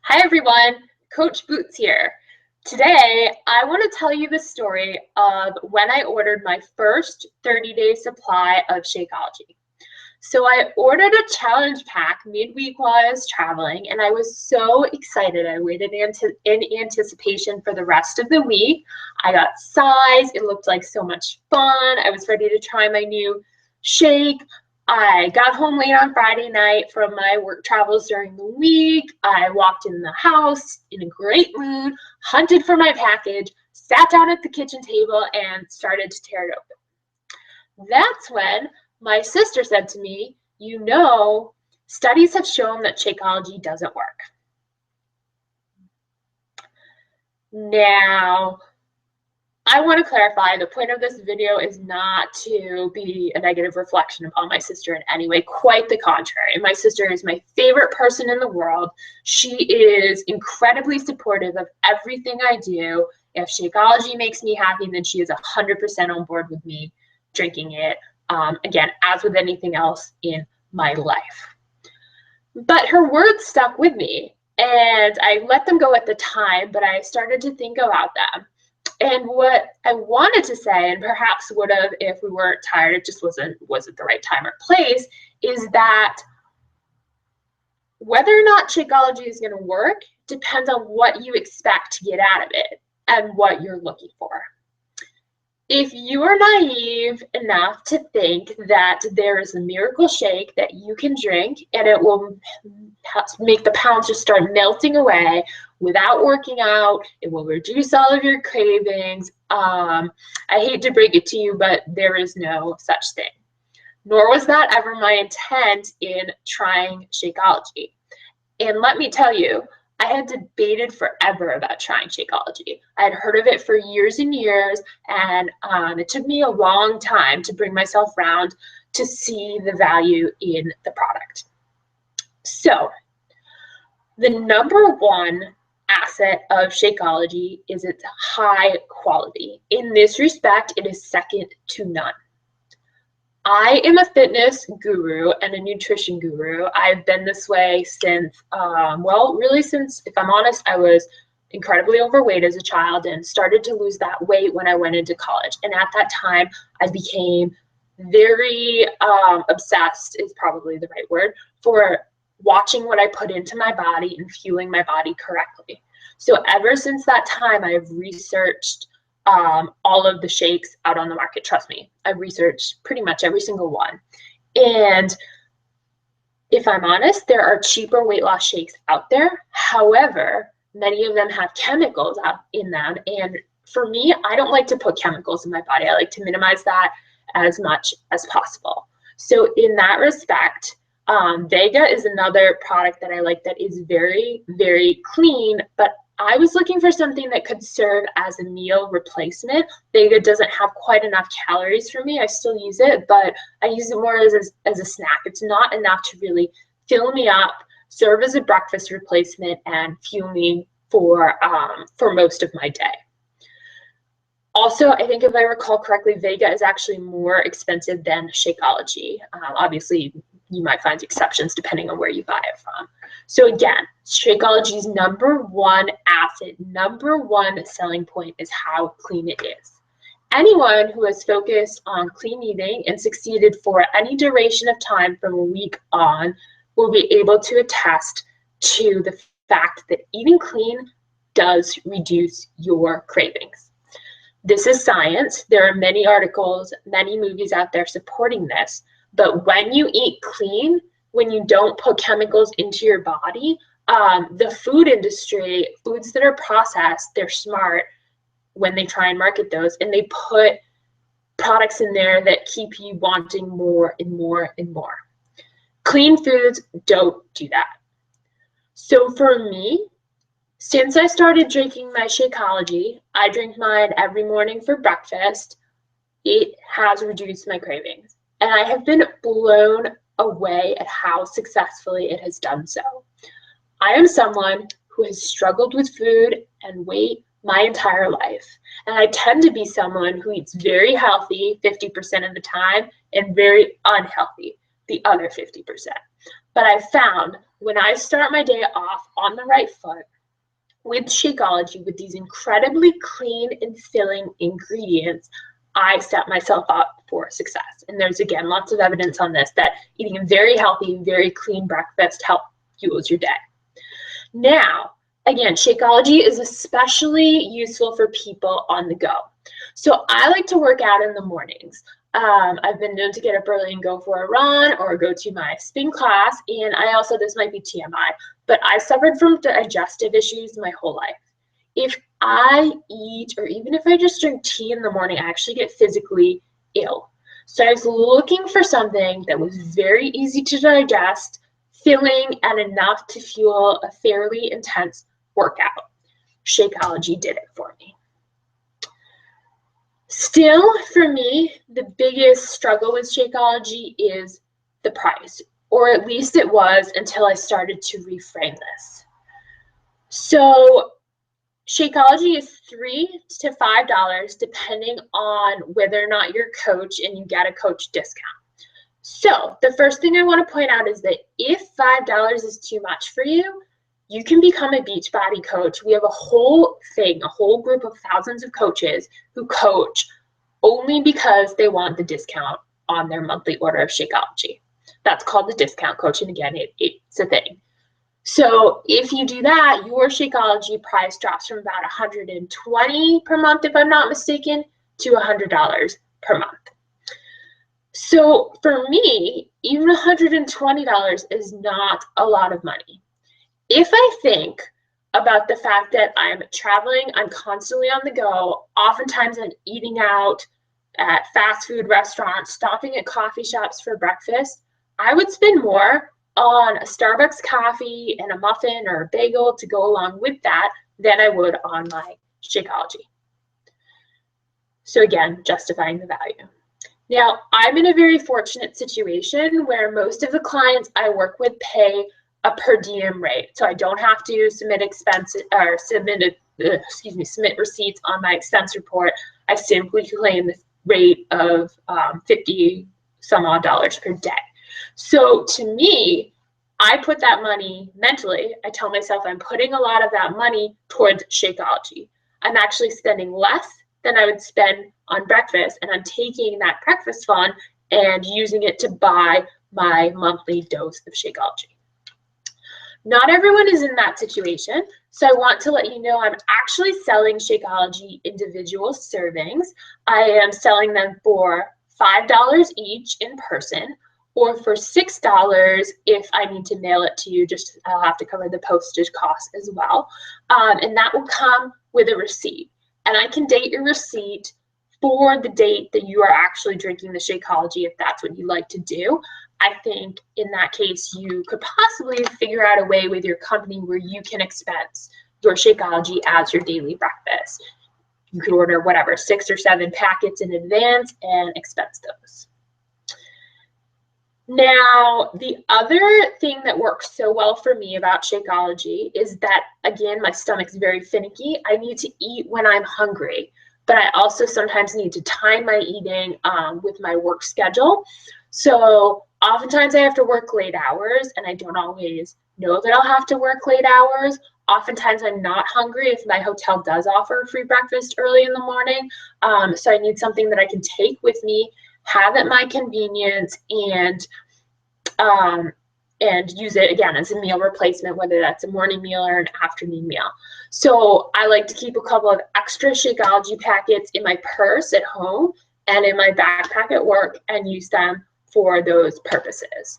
Hi everyone, Coach Boots here. Today, I want to tell you the story of when I ordered my first 30-day supply of Shakeology. So I ordered a challenge pack midweek while I was traveling, and I was so excited. I waited in anticipation for the rest of the week. I got size. It looked like so much fun. I was ready to try my new shake. I got home late on Friday night from my work travels during the week. I walked in the house in a great mood, hunted for my package, sat down at the kitchen table, and started to tear it open. That's when my sister said to me, studies have shown that Shakeology doesn't work. Now, I want to clarify, the point of this video is not to be a negative reflection upon my sister in any way, quite the contrary. My sister is my favorite person in the world. She is incredibly supportive of everything I do. If Shakeology makes me happy, then she is 100% on board with me drinking it. Again, as with anything else in my life. But her words stuck with me, and I let them go at the time, but I started to think about them. And what I wanted to say, and perhaps would have if we weren't tired, it just wasn't the right time or place, is that whether or not Shakeology is going to work depends on what you expect to get out of it and what you're looking for. If you are naive enough to think that there is a miracle shake that you can drink and it will make the pounds just start melting away without working out, it will reduce all of your cravings, I hate to break it to you, but there is no such thing. Nor was that ever my intent in trying Shakeology. And let me tell you, I had debated forever about trying Shakeology. I had heard of it for years and years, and it took me a long time to bring myself around to see the value in the product. So, the number one asset of Shakeology is its high quality. In this respect, it is second to none. I am a fitness guru and a nutrition guru. I've been this way since, since, if I'm honest, I was incredibly overweight as a child and started to lose that weight when I went into college. And at that time, I became very obsessed, is probably the right word, for watching what I put into my body and fueling my body correctly. So ever since that time, I've researched all of the shakes out on the market. Trust me, I've researched pretty much every single one. And if I'm honest, there are cheaper weight loss shakes out there. However, many of them have chemicals out in them. And for me, I don't like to put chemicals in my body. I like to minimize that as much as possible. So in that respect, Vega is another product that I like that is very, very clean, but I was looking for something that could serve as a meal replacement. Vega doesn't have quite enough calories for me. I still use it, but I use it more as a snack. It's not enough to really fill me up, serve as a breakfast replacement, and fuel me for most of my day. Also, I think if I recall correctly, Vega is actually more expensive than Shakeology. Obviously, you might find exceptions depending on where you buy it from. So again, Shakeology's number one asset, number one selling point is how clean it is. Anyone who has focused on clean eating and succeeded for any duration of time from a week on will be able to attest to the fact that eating clean does reduce your cravings. This is science. There are many articles, many movies out there supporting this. But when you eat clean, when you don't put chemicals into your body, the food industry, foods that are processed, they're smart when they try and market those, and they put products in there that keep you wanting more and more and more. Clean foods don't do that. So for me, since I started drinking my Shakeology, I drink mine every morning for breakfast. It has reduced my cravings. And I have been blown away at how successfully it has done so. I am someone who has struggled with food and weight my entire life. And I tend to be someone who eats very healthy 50% of the time and very unhealthy the other 50%. But I found when I start my day off on the right foot with Shakeology, with these incredibly clean and filling ingredients, I set myself up for success. And there's, again, lots of evidence on this that eating a very healthy, very clean breakfast fuels your day. Now, again, Shakeology is especially useful for people on the go. So I like to work out in the mornings. I've been known to get up early and go for a run or go to my spin class. And I also, this might be TMI, but I suffered from digestive issues my whole life. If I eat, or even if I just drink tea in the morning, I actually get physically ill. So I was looking for something that was very easy to digest, filling, and enough to fuel a fairly intense workout. Shakeology did it for me. Still, for me, the biggest struggle with Shakeology is the price, or at least it was until I started to reframe this. So Shakeology is $3 to $5 depending on whether or not you're a coach and you get a coach discount. So the first thing I want to point out is that if $5 is too much for you, you can become a Beachbody coach. We have a whole group of thousands of coaches who coach only because they want the discount on their monthly order of Shakeology. That's called the discount coach, and again, it's a thing. So if you do that, your Shakeology price drops from about $120 per month, if I'm not mistaken, to $100 per month. So for me, even $120 is not a lot of money. If I think about the fact that I'm traveling, I'm constantly on the go, oftentimes I'm eating out at fast food restaurants, stopping at coffee shops for breakfast, I would spend more on a Starbucks coffee and a muffin or a bagel to go along with that than I would on my Shakeology. So again, justifying the value. Now, I'm in a very fortunate situation where most of the clients I work with pay a per diem rate. So I don't have to submit submit receipts on my expense report. I simply claim the rate of 50 some odd dollars per day. So to me, I put that money mentally. I tell myself I'm putting a lot of that money towards Shakeology. I'm actually spending less than I would spend on breakfast, and I'm taking that breakfast fund and using it to buy my monthly dose of Shakeology. Not everyone is in that situation, so I want to let you know I'm actually selling Shakeology individual servings. I am selling them for $5 each in person, or for $6 if I need to mail it to you. Just I'll have to cover the postage cost as well, and that will come with a receipt. And I can date your receipt for the date that you are actually drinking the Shakeology if that's what you like to do. I think in that case, you could possibly figure out a way with your company where you can expense your Shakeology as your daily breakfast. You could order whatever, 6 or 7 packets in advance and expense those. Now, the other thing that works so well for me about Shakeology is that, again, my stomach's very finicky. I need to eat when I'm hungry, but I also sometimes need to time my eating with my work schedule. So oftentimes I have to work late hours, and I don't always know that I'll have to work late hours. Oftentimes I'm not hungry if my hotel does offer free breakfast early in the morning. So I need something that I can take with me, have at my convenience, and use it again as a meal replacement, whether that's a morning meal or an afternoon meal. So I like to keep a couple of extra Shakeology packets in my purse at home and in my backpack at work and use them for those purposes.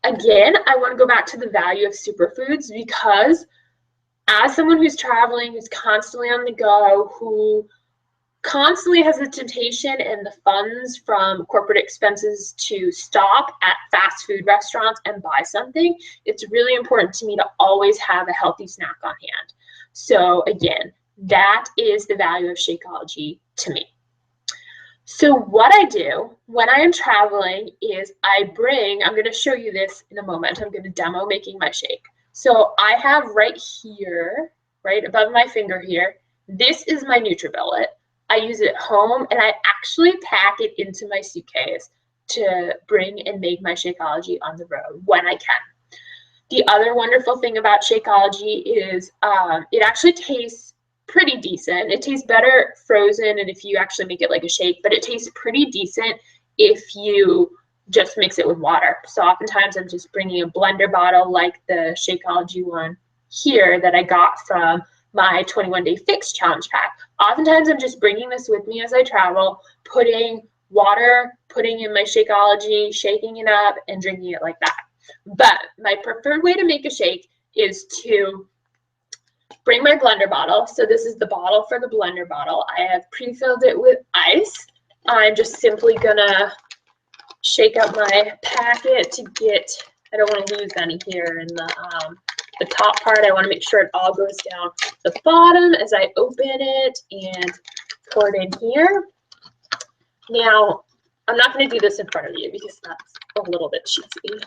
Again, I want to go back to the value of superfoods, because as someone who's traveling, who's constantly on the go, who constantly has the temptation and the funds from corporate expenses to stop at fast food restaurants and buy something, it's really important to me to always have a healthy snack on hand. So again, that is the value of Shakeology to me. So what I do when I am traveling is I'm going to show you this in a moment. I'm going to demo making my shake. So I have right here, right above my finger here, this is my NutriBullet. I use it at home, and I actually pack it into my suitcase. to bring and make my Shakeology on the road when I can. The other wonderful thing about Shakeology is it actually tastes pretty decent. It tastes better frozen and if you actually make it like a shake, but it tastes pretty decent if you just mix it with water. So oftentimes I'm just bringing a blender bottle like the Shakeology one here that I got from my 21-day fix challenge pack. Oftentimes I'm just bringing this with me as I travel, putting water, putting in my Shakeology, shaking it up, and drinking it like that. But my preferred way to make a shake is to bring my blender bottle. So this is the bottle for the blender bottle. I have pre-filled it with ice. I'm just simply gonna shake up my packet to get, I don't want to lose any here in the top part. I want to make sure it all goes down the bottom as I open it and pour it in here. Now, I'm not going to do this in front of you because that's a little bit cheesy.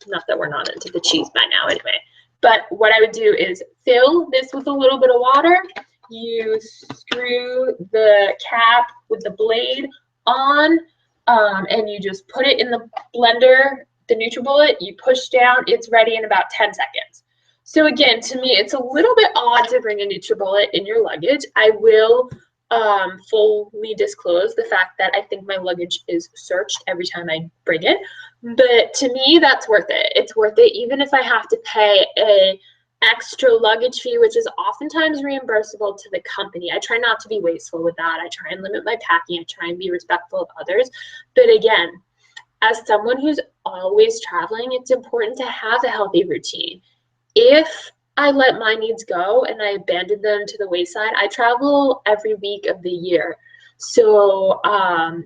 Not that we're not into the cheese by now anyway. But what I would do is fill this with a little bit of water. You screw the cap with the blade on, and you just put it in the blender, the NutriBullet, you push down, it's ready in about 10 seconds. So again, to me, it's a little bit odd to bring a NutriBullet in your luggage. I will fully disclose the fact that I think my luggage is searched every time I bring it. But to me, that's worth it. It's worth it even if I have to pay a extra luggage fee, which is oftentimes reimbursable to the company. I try not to be wasteful with that. I try and limit my packing. I try and be respectful of others. But again, as someone who's always traveling, it's important to have a healthy routine. If I let my needs go and I abandon them to the wayside, I travel every week of the year. So I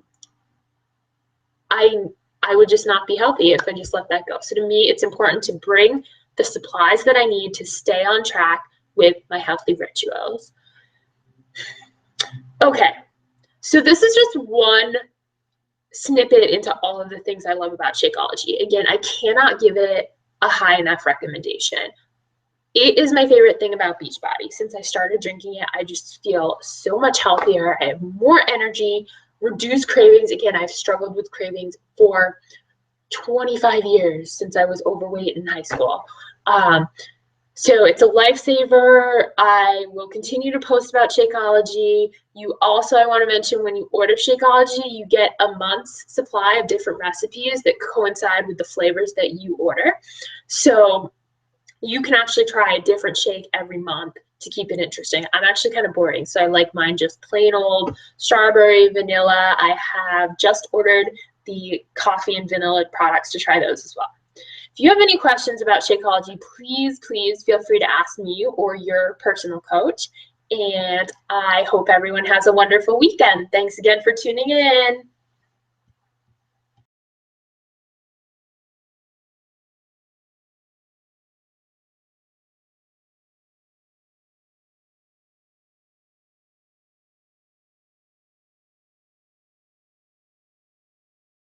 would just not be healthy if I just let that go. So to me, it's important to bring the supplies that I need to stay on track with my healthy rituals. Okay, so this is just one snippet into all of the things I love about Shakeology. Again, I cannot give it a high enough recommendation. It is my favorite thing about Beachbody. Since I started drinking it, I just feel so much healthier. I have more energy, reduced cravings. Again, I've struggled with cravings for 25 years since I was overweight in high school. So it's a lifesaver. I will continue to post about Shakeology. You also, I want to mention, when you order Shakeology, you get a month's supply of different recipes that coincide with the flavors that you order. So you can actually try a different shake every month to keep it interesting. I'm actually kind of boring, so I like mine just plain old strawberry, vanilla. I have just ordered the coffee and vanilla products to try those as well. If you have any questions about Shakeology, please feel free to ask me or your personal coach. And I hope everyone has a wonderful weekend. Thanks again for tuning in.